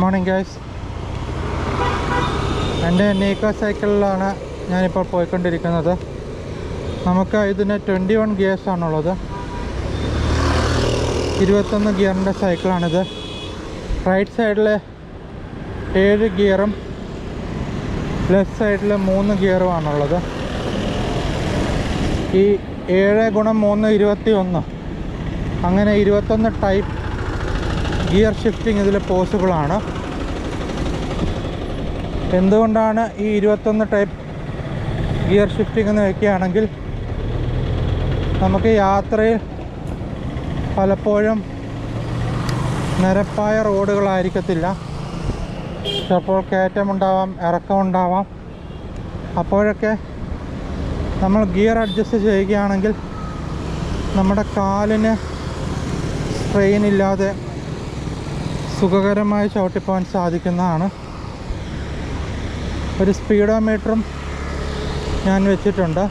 Morning guys. എൻ്റെ നീക്കോ സൈക്കിളിലാണ് ഞാനിപ്പോൾ പോയിക്കൊണ്ടിരിക്കുന്നത്. നമുക്ക് ഇതിന് 21 ഗിയേഴ്സാണുള്ളത്. 21 ഗിയറിൻ്റെ സൈക്കിളാണിത്. റൈറ്റ് സൈഡിൽ 7 ഗിയറും ലെഫ്റ്റ് സൈഡിൽ 3 ഗിയറുമാണുള്ളത്. ഈ 7 × 3 21, അങ്ങനെ 21 ടൈപ്പ് ഗിയർ ഷിഫ്റ്റിംഗ് ഇതിൽ പോസിബിളാണ്. എന്തുകൊണ്ടാണ് ഈ 21 ടൈപ്പ് ഗിയർ ഷിഫ്റ്റിംഗ് എന്ന് വയ്ക്കുകയാണെങ്കിൽ, നമുക്ക് യാത്രയിൽ പലപ്പോഴും നിരപ്പായ റോഡുകളായിരിക്കത്തില്ല. ചിലപ്പോൾ കയറ്റമുണ്ടാവാം, ഇറക്കമുണ്ടാവാം. അപ്പോഴൊക്കെ നമ്മൾ ഗിയർ അഡ്ജസ്റ്റ് ചെയ്യുകയാണെങ്കിൽ നമ്മുടെ കാലിന് സ്ട്രെയിൻ ഇല്ലാതെ സുഖകരമായി ചവിട്ടിപ്പോകാൻ സാധിക്കുന്നതാണ്. ഒരു സ്പീഡോമീറ്ററും ഞാൻ വെച്ചിട്ടുണ്ട്.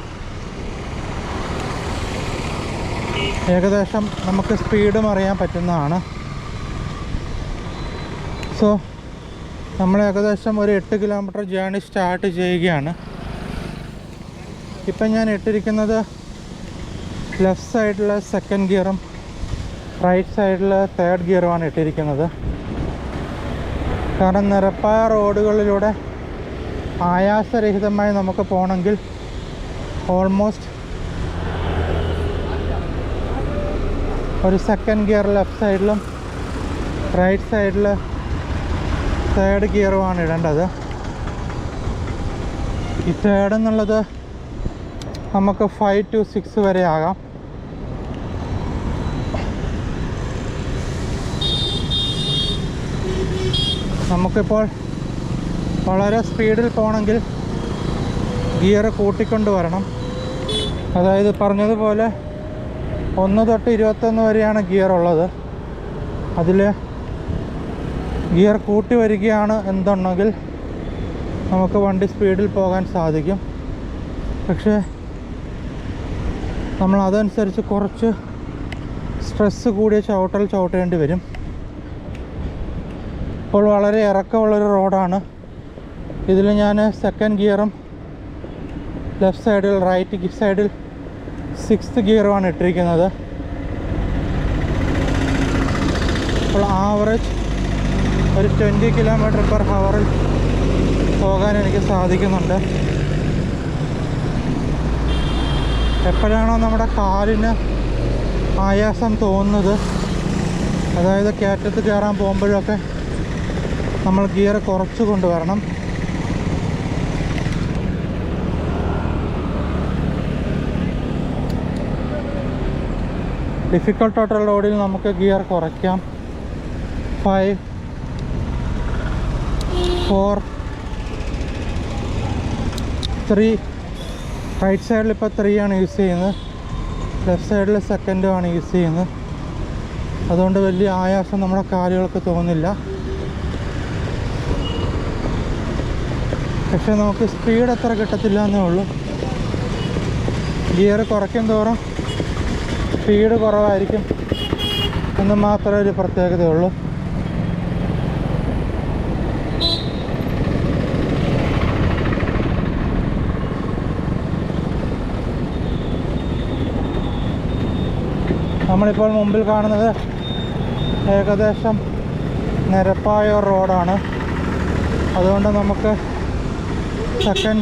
ഏകദേശം നമുക്ക് സ്പീഡും അറിയാൻ പറ്റുന്നതാണ്. സോ നമ്മൾ ഏകദേശം ഒരു 8 കിലോമീറ്റർ ജേർണി സ്റ്റാർട്ട് ചെയ്യുകയാണ്. ഇപ്പം ഞാൻ ഇട്ടിരിക്കുന്നത് ലെഫ്റ്റ് സൈഡിൽ 2nd ഗിയറും റൈറ്റ് സൈഡിൽ 3rd ഗിയറുമാണ് ഇട്ടിരിക്കുന്നത്. കാരണം നിരപ്പായ റോഡുകളിലൂടെ ആയാസരഹിതമായി നമുക്ക് പോകണമെങ്കിൽ ഓൾമോസ്റ്റ് ഒരു 2nd ഗിയർ ലെഫ്റ്റ് സൈഡിലും റൈറ്റ് സൈഡിൽ 3rd ഗിയറുമാണ് ഇടേണ്ടത്. ഈ 3rd എന്നുള്ളത് നമുക്ക് 5 to 6 വരെ ആകാം. നമുക്കിപ്പോൾ വളരെ സ്പീഡിൽ പോകണമെങ്കിൽ ഗിയർ കൂട്ടിക്കൊണ്ട് വരണം. അതായത് പറഞ്ഞതുപോലെ 1 തൊട്ട് 21 വരെയാണ് ഗിയർ ഉള്ളത്. അതിൽ ഗിയർ കൂട്ടി വരികയാണ് എന്നുണ്ടെങ്കിൽ നമുക്ക് വണ്ടി സ്പീഡിൽ പോകാൻ സാധിക്കും. പക്ഷേ നമ്മൾ അതനുസരിച്ച് കുറച്ച് സ്ട്രെസ്സ് കൂടിയ ചവിട്ടേണ്ടി വരും. ഇപ്പോൾ വളരെ ഇറക്കമുള്ളൊരു റോഡാണ്. ഇതിൽ ഞാൻ 2nd ഗിയറും ലെഫ്റ്റ് സൈഡിൽ റൈറ്റ് സൈഡിൽ 6th ഗിയറുമാണ് ഇട്ടിരിക്കുന്നത്. ഇപ്പോൾ ആവറേജ് ഒരു 20 km/h പോകാൻ എനിക്ക് സാധിക്കുന്നുണ്ട്. എപ്പോഴാണോ നമ്മുടെ കാലിന് ആയാസം തോന്നുന്നത്, അതായത് കയറ്റത്ത് കയറാൻ പോകുമ്പോഴൊക്കെ നമ്മൾ ഗിയർ കുറച്ച് കൊണ്ടുവരണം. ഡിഫിക്കൽട്ടായിട്ടുള്ള റോഡിൽ നമുക്ക് ഗിയർ കുറയ്ക്കാം. 5, 4, 3. റൈറ്റ് സൈഡിൽ ഇപ്പോൾ 3 ആണ് യൂസ് ചെയ്യുന്നത്. ലെഫ്റ്റ് സൈഡിൽ 2nd ആണ് യൂസ് ചെയ്യുന്നത്. അതുകൊണ്ട് വലിയ ആയാസം നമ്മുടെ കാലുകൾക്ക് തോന്നില്ല. പക്ഷെ നമുക്ക് സ്പീഡ് അത്ര കിട്ടത്തില്ല എന്നേ ഉള്ളൂ. ഗിയർ കുറയ്ക്കും തോറും സ്പീഡ് കുറവായിരിക്കും എന്ന് മാത്രമേ ഒരു പ്രത്യേകതയുള്ളൂ. നമ്മളിപ്പോൾ മുമ്പിൽ കാണുന്നത് ഏകദേശം നിരപ്പായ റോഡാണ്. അതുകൊണ്ട് നമുക്ക് 2nd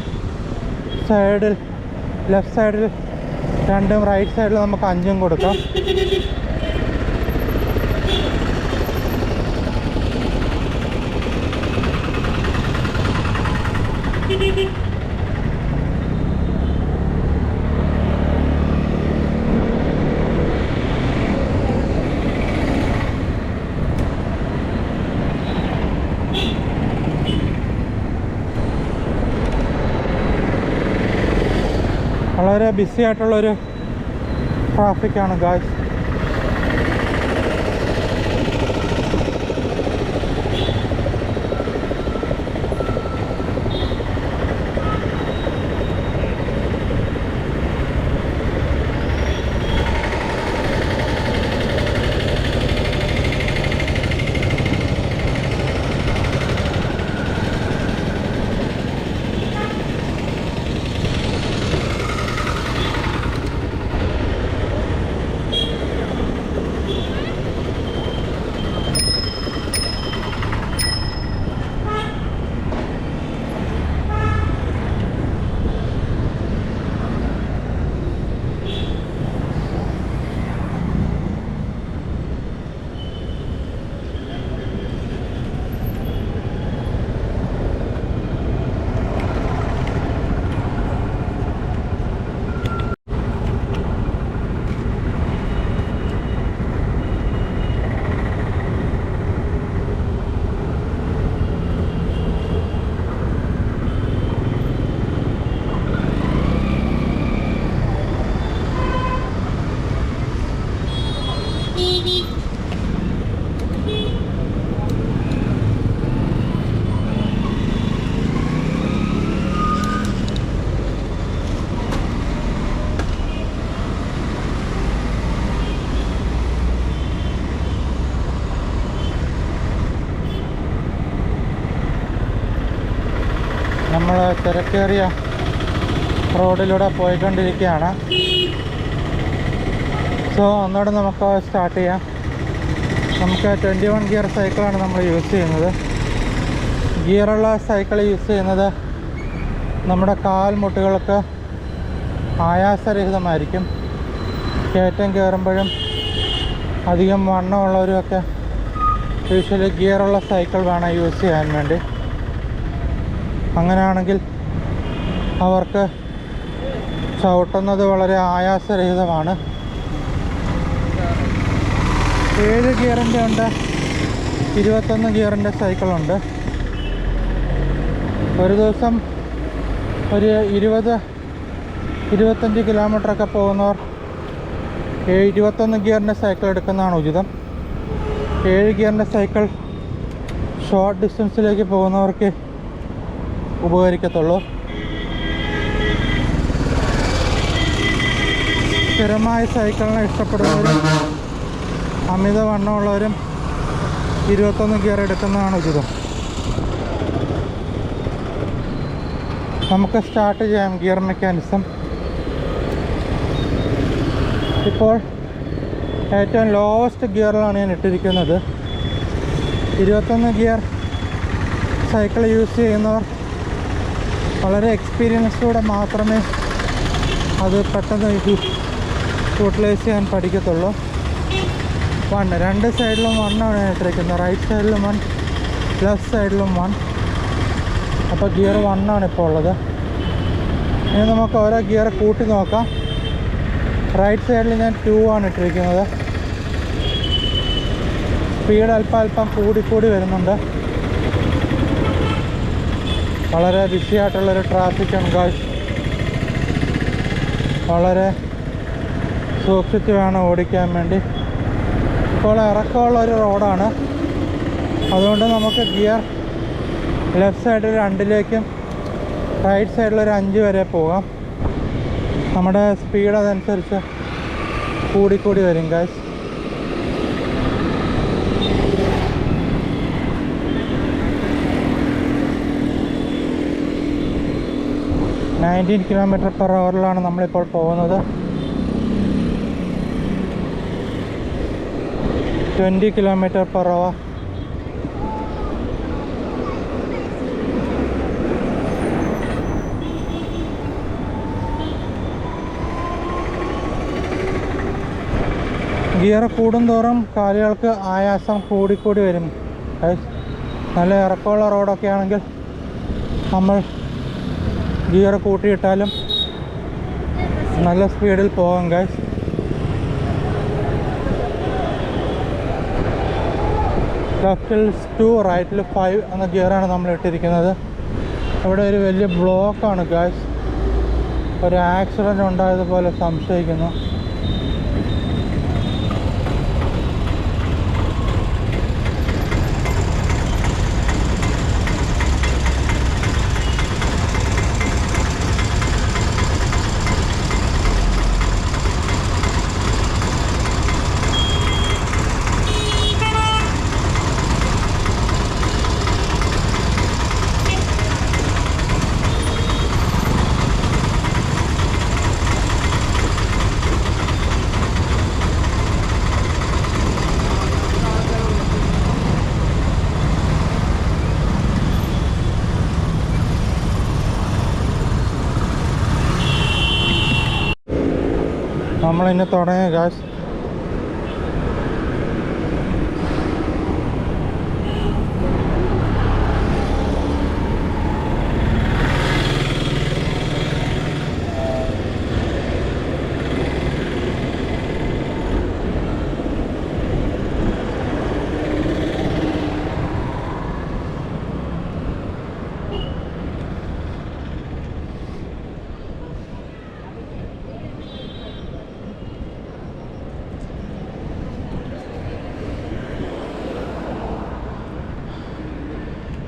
സൈഡിൽ ലെഫ്റ്റ് സൈഡിൽ 2ഉം റൈറ്റ് സൈഡിൽ നമുക്ക് 5ഉം കൊടുക്കാം. വളരെ ബിസി ആയിട്ടുള്ളൊരു ട്രാഫിക്കാണ് ഗായ്സ്. നമ്മൾ തിരക്കേറിയ റോഡിലൂടെ പോയിക്കൊണ്ടിരിക്കുകയാണ്. സോ ഒന്നുകൂടെ നമുക്ക് സ്റ്റാർട്ട് ചെയ്യാം. നമുക്ക് 21 ഗിയർ സൈക്കിളാണ് നമ്മൾ യൂസ് ചെയ്യുന്നത്. ഗിയറുള്ള സൈക്കിൾ യൂസ് ചെയ്യുന്നത് നമ്മുടെ കാൽമുട്ടുകൾക്ക് ആയാസരഹിതമായിരിക്കും. കയറ്റം കയറുമ്പോഴും അധികം വണ്ണമുള്ളവരുമൊക്കെ യൂഷ്വലി ഗിയറുള്ള സൈക്കിൾ വേണം യൂസ് ചെയ്യാൻ വേണ്ടി. അങ്ങനെയാണെങ്കിൽ അവർക്ക് ചവിട്ടുന്നത് വളരെ ആയാസരഹിതമാണ്. 7 ഗിയറിൻ്റെ ഉണ്ട്, 21 ഗിയറിൻ്റെ സൈക്കിളുണ്ട്. ഒരു ദിവസം ഒരു 20-25 കിലോമീറ്ററൊക്കെ പോകുന്നവർ 21 ഗിയറിൻ്റെ സൈക്കിൾ എടുക്കുന്നതാണ് ഉചിതം. 7 ഗിയറിൻ്റെ സൈക്കിൾ ഷോർട്ട് ഡിസ്റ്റൻസിലേക്ക് പോകുന്നവർക്ക് ഉപകരിക്കത്തുള്ളൂ. സ്ഥിരമായ സൈക്കിളിനെ ഇഷ്ടപ്പെടുന്നവരും അമിതവണ്ണമുള്ളവരും 21 ഗിയർ എടുക്കുന്നതാണ് ഉചിതം. നമുക്ക് സ്റ്റാർട്ട് ചെയ്യാം ഗിയർ മെക്കാനിസം. ഇപ്പോൾ ഏറ്റവും ലോവസ്റ്റ് ഗിയറിലാണ് ഞാൻ ഇട്ടിരിക്കുന്നത്. 21 ഗിയർ സൈക്കിൾ യൂസ് ചെയ്യുന്നവർ വളരെ എക്സ്പീരിയൻസിലൂടെ മാത്രമേ അത് പെട്ടെന്ന് യൂട്ടിലൈസ് ചെയ്യാൻ പഠിക്കത്തുള്ളൂ. 1 രണ്ട് സൈഡിലും 1 ആണ് ഞാൻ ഇട്ടിരിക്കുന്നത്. റൈറ്റ് സൈഡിലും 1, ലെഫ്റ്റ് സൈഡിലും 1. അപ്പോൾ ഗിയർ 1 ആണ് ഇപ്പോൾ ഉള്ളത്. ഇനി നമുക്ക് ഓരോ ഗിയർ കൂട്ടി നോക്കാം. റൈറ്റ് സൈഡിൽ ഞാൻ 2 ആണ് ഇട്ടിരിക്കുന്നത്. സ്പീഡ് അല്പം കൂടി വരുന്നുണ്ട്. വളരെ ബിസിയായിട്ടുള്ളൊരു ട്രാഫിക്കാണ് ഗായ്സ്. വളരെ സൂക്ഷിച്ച് വേണം ഓടിക്കാൻ വേണ്ടി. ഇപ്പോൾ ഇറക്കമുള്ളൊരു റോഡാണ്. അതുകൊണ്ട് നമുക്ക് ഗിയർ ലെഫ്റ്റ് സൈഡിൽ 2ലേക്കും റൈറ്റ് സൈഡിൽ ഒരു 5 വരെ പോകാം. നമ്മുടെ സ്പീഡ് അതനുസരിച്ച് കൂടി വരും ഗായ്സ്. $19 km/h നമ്മളിപ്പോൾ പോകുന്നത്. 20 km/h. ഗിയർ കൂടുന്തോറും കാലുകൾക്ക് ആയാസം കൂടി വരും. നല്ല ഇറക്കമുള്ള റോഡൊക്കെ ആണെങ്കിൽ നമ്മൾ ഗിയർ കൂട്ടിയിട്ടാലും നല്ല സ്പീഡിൽ പോകാം ഗൈസ്. ലെഫ്റ്റിൽ 2, റൈറ്റിൽ 5 എന്ന ഗിയറാണ് നമ്മൾ ഇട്ടിരിക്കുന്നത്. ഇവിടെ ഒരു വലിയ ബ്ലോക്കാണ് ഗൈസ്. ഒരു ആക്സിഡൻറ്റ് ഉണ്ടായതുപോലെ സംശയിക്കുന്നു. നമ്മളിന്ന് തുടങ്ങിയ ഗായ്സ്.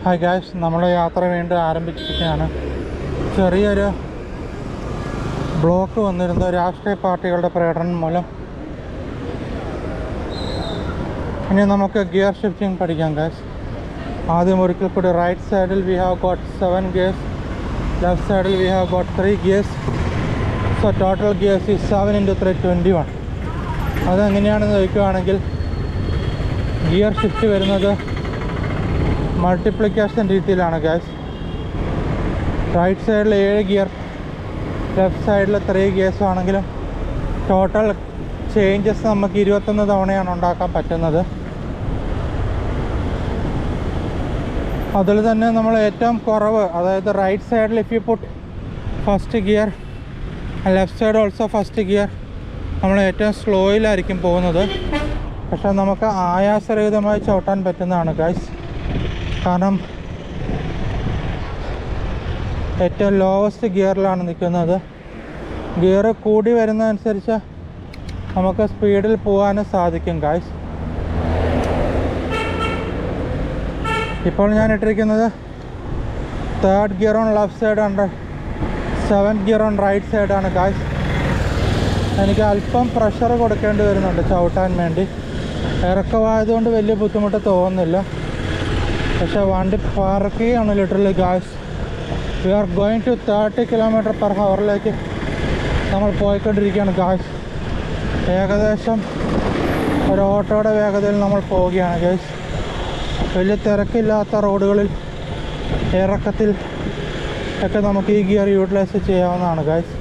ഹായ് ഗായ്സ്, നമ്മുടെ യാത്ര വീണ്ടും ആരംഭിച്ചിരിക്കുകയാണ്. ചെറിയൊരു ബ്ലോക്ക് വന്നിരുന്ന രാഷ്ട്രീയ പാർട്ടികളുടെ പ്രകടനം മൂലം. ഇനി നമുക്ക് ഗിയർ ഷിഫ്റ്റിംഗ് പഠിക്കാം ഗായ്സ്. ആദ്യം ഒരിക്കൽ കൂടി റൈറ്റ് സൈഡിൽ we have got 7 gears, Left side we have got 3 gears. So total gears is 7 into 3 21. അതെങ്ങനെയാണെന്ന് ചോദിക്കുകയാണെങ്കിൽ ഗിയർ ഷിഫ്റ്റ് വരുന്നത് മൾട്ടിപ്ലിക്കേഷൻ രീതിയിലാണ് ഗൈസ്. റൈറ്റ് സൈഡിൽ 7 ഗിയർ, ലെഫ്റ്റ് സൈഡിൽ 3 ഗിയേഴ്സും ആണെങ്കിലും ടോട്ടൽ ചേഞ്ചസ് നമുക്ക് 21 തവണയാണ് ഉണ്ടാക്കാൻ പറ്റുന്നത്. അതിൽ തന്നെ നമ്മൾ ഏറ്റവും കുറവ്, അതായത് റൈറ്റ് സൈഡിൽ if you put first gear, left side also first gear, നമ്മൾ ഏറ്റവും സ്ലോയിലായിരിക്കും പോകുന്നത്. പക്ഷേ നമുക്ക് ആയാസരഹിതമായി ചവിട്ടാൻ പറ്റുന്നതാണ് ഗൈസ്. കാരണം ഏറ്റവും ലോവസ്റ്റ് ഗിയറിലാണ് നിൽക്കുന്നത്. ഗിയർ കൂടി വരുന്നതനുസരിച്ച് നമുക്ക് സ്പീഡിൽ പോകാനും സാധിക്കും ഗൈസ്. ഇപ്പോൾ ഞാൻ ഇട്ടിരിക്കുന്നത് 3rd gear on left side ഉണ്ട്, 7th ഗിയർ ഓൺ റൈറ്റ് സൈഡാണ് ഗൈസ്. എനിക്ക് അല്പം പ്രഷർ കൊടുക്കേണ്ടി വരുന്നുണ്ട് ചവിട്ടാൻ വേണ്ടി. ഇറക്കമായതുകൊണ്ട് വലിയ ബുദ്ധിമുട്ട് തോന്നുന്നില്ല. പക്ഷേ വണ്ടി പറക്കുകയാണ് literally guys. We are going to 30 km/h നമ്മൾ പോയിക്കൊണ്ടിരിക്കുകയാണ് ഗൈസ്. ഏകദേശം ഒരു ഓട്ടോയുടെ വേഗതയിൽ നമ്മൾ പോവുകയാണ് ഗൈസ്. വലിയ തിരക്കില്ലാത്ത റോഡുകളിൽ ഇറക്കത്തിൽ ഒക്കെ നമുക്ക് ഈ ഗിയർ യൂട്ടിലൈസ് ചെയ്യാവുന്നതാണ് guys.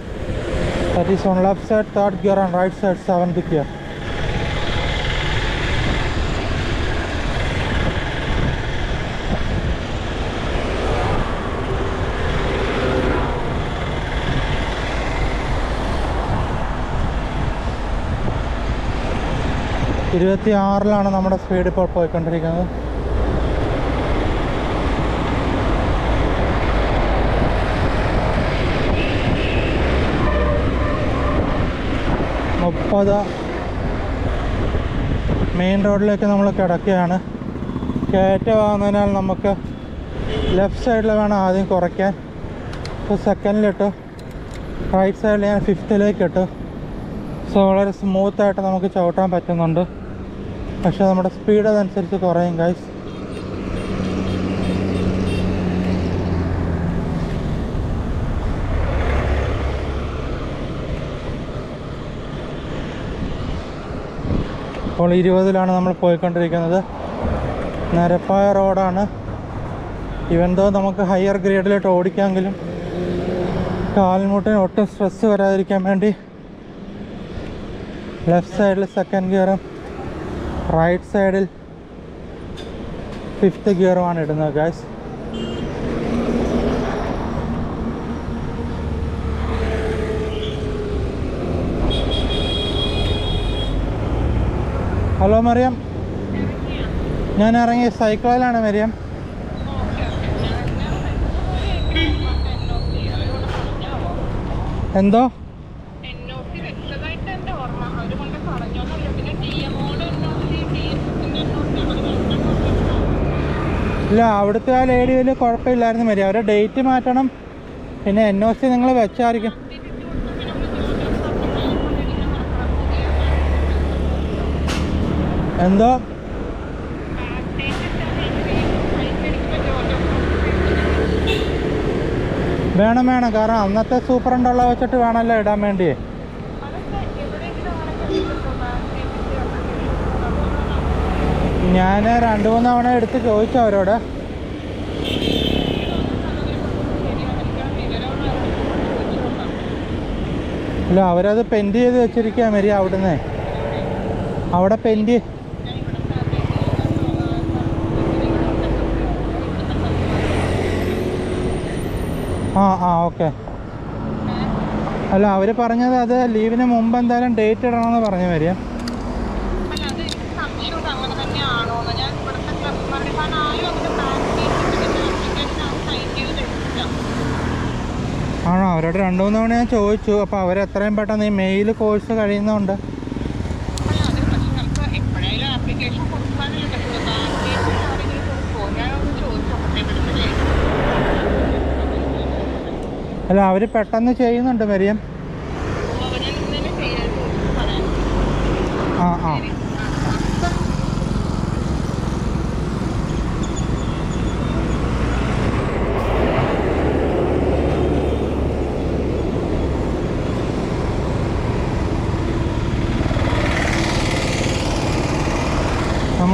That is on left side 3rd gear and right side 7th gear. ഇരുപത്തിയാറിലാണ് നമ്മുടെ സ്പീഡ് ഇപ്പോൾ പോയിക്കൊണ്ടിരിക്കുന്നത്. മെയിൻ റോഡിലേക്ക് നമ്മൾ കിടക്കുകയാണ്. കയറ്റമാകുന്നതിനാൽ നമുക്ക് ലെഫ്റ്റ് സൈഡിൽ വേണം ആദ്യം കുറയ്ക്കാൻ. ഇപ്പോൾ സെക്കൻഡിലിട്ടു, റൈറ്റ് സൈഡിൽ ഞാൻ 5th ഇട്ടു. സോ വളരെ സ്മൂത്തായിട്ട് നമുക്ക് ചവിട്ടാൻ പറ്റുന്നുണ്ട്. പക്ഷേ നമ്മുടെ സ്പീഡ് അതനുസരിച്ച് കുറയും ഗൈസ്. ഇപ്പോൾ 20-ലാണ് നമ്മൾ പോയിക്കൊണ്ടിരിക്കുന്നത്. നിരപ്പായ റോഡാണ്. ഇവൻ ദോ നമുക്ക് ഹയർ ഗ്രേഡിലോട്ട് ഓടിക്കാമെങ്കിലും കാൽമുട്ടിന് ഒട്ടും സ്ട്രെസ് വരാതിരിക്കാൻ വേണ്ടി ലെഫ്റ്റ് സൈഡിൽ 2nd ഗിയറും റൈറ്റ് സൈഡിൽ 5th ഗിയറുമാണ് ഇടുന്നത് ഗൈസ്. ഹലോ മറിയം, ഞാൻ ഇറങ്ങി സൈക്കിളിലാണ് മറിയം. എന്തോ ഇല്ല, അവിടുത്തെ ആ ലേഡി വലിയ കുഴപ്പമില്ലായിരുന്നു മതി. അവരുടെ ഡേറ്റ് മാറ്റണം, പിന്നെ NOC നിങ്ങൾ വെച്ചായിരിക്കും. എന്തോ വേണം, കാരണം അന്നത്തെ സൂപ്പറുണ്ടുള്ള വെച്ചിട്ട് വേണമല്ലോ ഇടാൻ വേണ്ടി. ഞാൻ 2-3 തവണ എടുത്ത് ചോദിച്ചു അവരോട്. ഇല്ല, അവരത് പെൻഡ് ചെയ്ത് വെച്ചിരിക്കുക മരി. അവിടുന്ന് അവിടെ പെൻഡ്. ഓക്കെ. അല്ല, അവർ പറഞ്ഞത് അത് ലീവിന് മുമ്പ് എന്തായാലും ഡേറ്റ് ഇടണമെന്ന് പറഞ്ഞു വരിക. ആണോ? അവരോട് 2-3 തവണ ഞാൻ ചോദിച്ചു. അപ്പോൾ അവരെത്രയും പെട്ടെന്ന് ഈ മെയിൽ കോഴ്സ് കഴിയുന്നതുകൊണ്ട് അല്ല, അവർ പെട്ടെന്ന് ചെയ്യുന്നുണ്ട് മരിയം.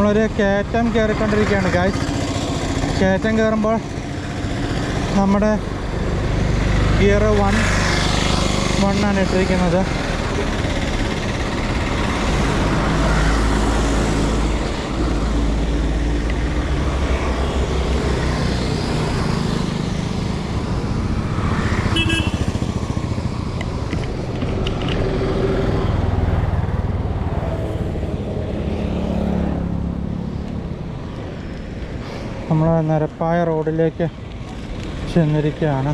നമ്മളൊരു കയറ്റം കയറിക്കൊണ്ടിരിക്കുകയാണ് ഗായ്സ്. കയറ്റം കയറുമ്പോൾ നമ്മുടെ ഗിയർ 1 ഇട്ടിരിക്കുന്നത്. നമ്മൾ നിരപ്പായ റോഡിലേക്ക് ചെന്നിരിക്കുകയാണ്.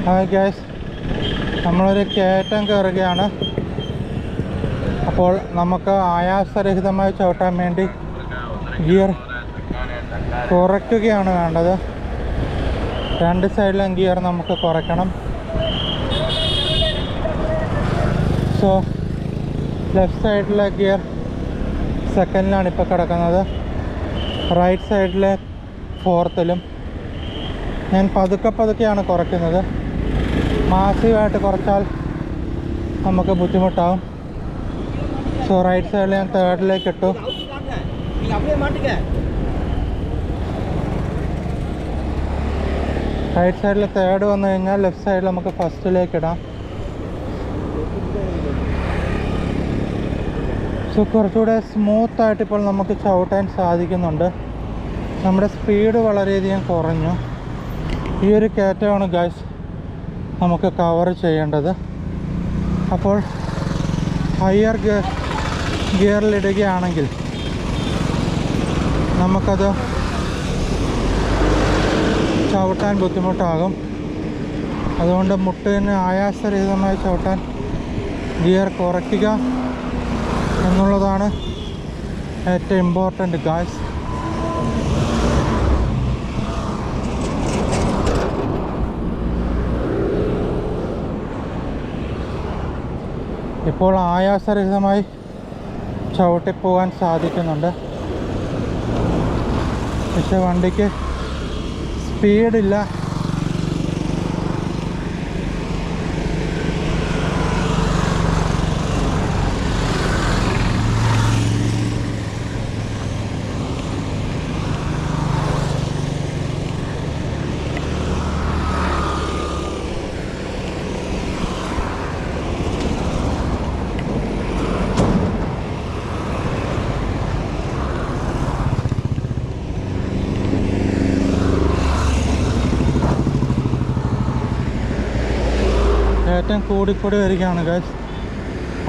ഹായ് ഗൈസ്, നമ്മളൊരു കയറ്റം കയറുകയാണ്. അപ്പോൾ നമുക്ക് ആയാസരഹിതമായി ചവിട്ടാൻ വേണ്ടി ഗിയർ കുറയ്ക്കുകയാണ് വേണ്ടത്. 2 സൈഡിലും ഗിയർ നമുക്ക് കുറയ്ക്കണം. സോ ലെഫ്റ്റ് സൈഡിലെ ഗിയർ സെക്കൻഡിലാണ് ഇപ്പോൾ കിടക്കുന്നത്, റൈറ്റ് സൈഡിലെ 4ത്തിലും. ഞാൻ പതുക്കെയാണ് കുറയ്ക്കുന്നത്. മാസീവായിട്ട് കുറച്ചാൽ നമുക്ക് ബുദ്ധിമുട്ടാവും. സോ റൈറ്റ് സൈഡിൽ ഞാൻ 3ലേക്ക് ഇട്ടു. റൈറ്റ് സൈഡിൽ 3rd വന്നു കഴിഞ്ഞാൽ ലെഫ്റ്റ് സൈഡിൽ നമുക്ക് 1ലേക്ക് ഇടാം. സോ കുറച്ചുകൂടെ സ്മൂത്തായിട്ട് ഇപ്പോൾ നമുക്ക് ചവിട്ടാൻ സാധിക്കുന്നുണ്ട്. നമ്മുടെ സ്പീഡ് വളരെയധികം കുറഞ്ഞു. ഈ ഒരു കയറ്റമാണ് ഗൈസ് നമുക്ക് കവർ ചെയ്യേണ്ടത്. അപ്പോൾ ഹയർ ഗിയറിലിടുകയാണെങ്കിൽ നമുക്കത് ചവിട്ടാൻ ബുദ്ധിമുട്ടാകും. അതുകൊണ്ട് മുട്ടിന് ആയാസരഹിതമായി ചവിട്ടാൻ ഗിയർ കുറയ്ക്കുക എന്നുള്ളതാണ് ഏറ്റവും ഇമ്പോർട്ടൻ്റ് ഗായ്സ്. ഇപ്പോൾ ആയാസരഹിതമായി ചവിട്ടിപ്പോകാൻ സാധിക്കുന്നുണ്ട്. പക്ഷെ വണ്ടിക്ക് സ്പീഡില്ല. ഏറ്റവും കൂടിക്കൂടി വരികയാണ് ഗൈസ്.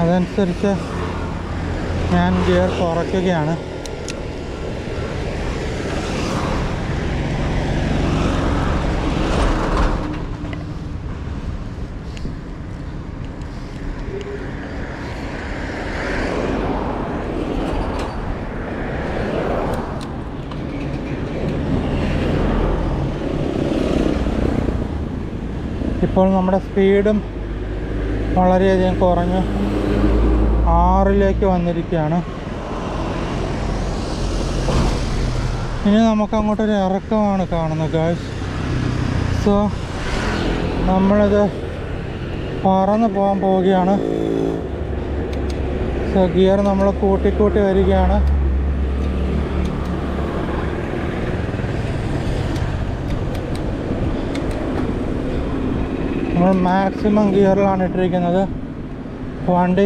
അതനുസരിച്ച് ഞാൻ ഗിയർ കുറയ്ക്കുകയാണ്. ഇപ്പോൾ നമ്മുടെ സ്പീഡും വളരെയധികം കുറഞ്ഞ് 6ലേക്ക് വന്നിരിക്കുകയാണ്. ഇനി നമുക്ക് അങ്ങോട്ടൊരു ഇറക്കമാണ് കാണുന്നത് ഗായ്സ്. സോ നമ്മളിത് പറന്ന് പോകാൻ പോവുകയാണ്. സോ ഗിയർ നമ്മൾ കൂട്ടി വരികയാണ്. നമ്മൾ മാക്സിമം ഗിയറിലാണ് ഇട്ടിരിക്കുന്നത്. വണ്ടി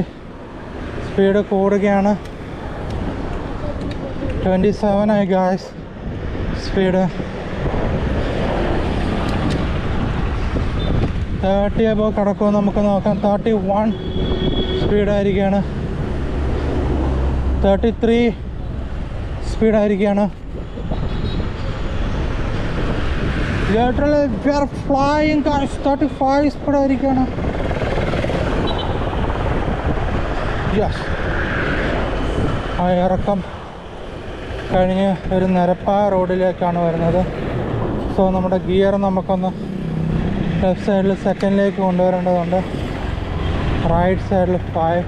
സ്പീഡ് കൂടുകയാണ്. 27 ആയി ഗായ്സ് സ്പീഡ്. 30 above കിടക്കുമോ നമുക്ക് നോക്കാം. 31 സ്പീഡായിരിക്കുകയാണ്. 33 സ്പീഡായിരിക്കുകയാണ്. Literally we are flying guys. 35 സ്പീഡായിരിക്കുകയാണ്. യെസ്, ആ ഇറക്കം കഴിഞ്ഞ് ഒരു നിരപ്പായ റോഡിലേക്കാണ് വരുന്നത്. സോ നമ്മുടെ ഗിയർ നമുക്കൊന്ന് ലെഫ്റ്റ് സൈഡിൽ സെക്കൻഡിലേക്ക് കൊണ്ടുവരേണ്ടതുണ്ട്. റൈറ്റ് സൈഡിൽ 5.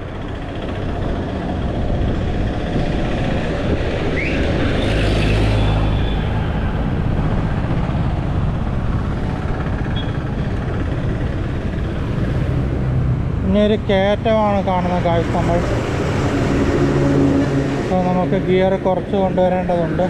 ഇനി ഒരു കയറ്റമാണ് കാണുന്ന കാഴ്ച നമ്മൾ. അപ്പോൾ നമുക്ക് ഗിയർ കുറച്ച് കൊണ്ടുവരേണ്ടതുണ്ട്.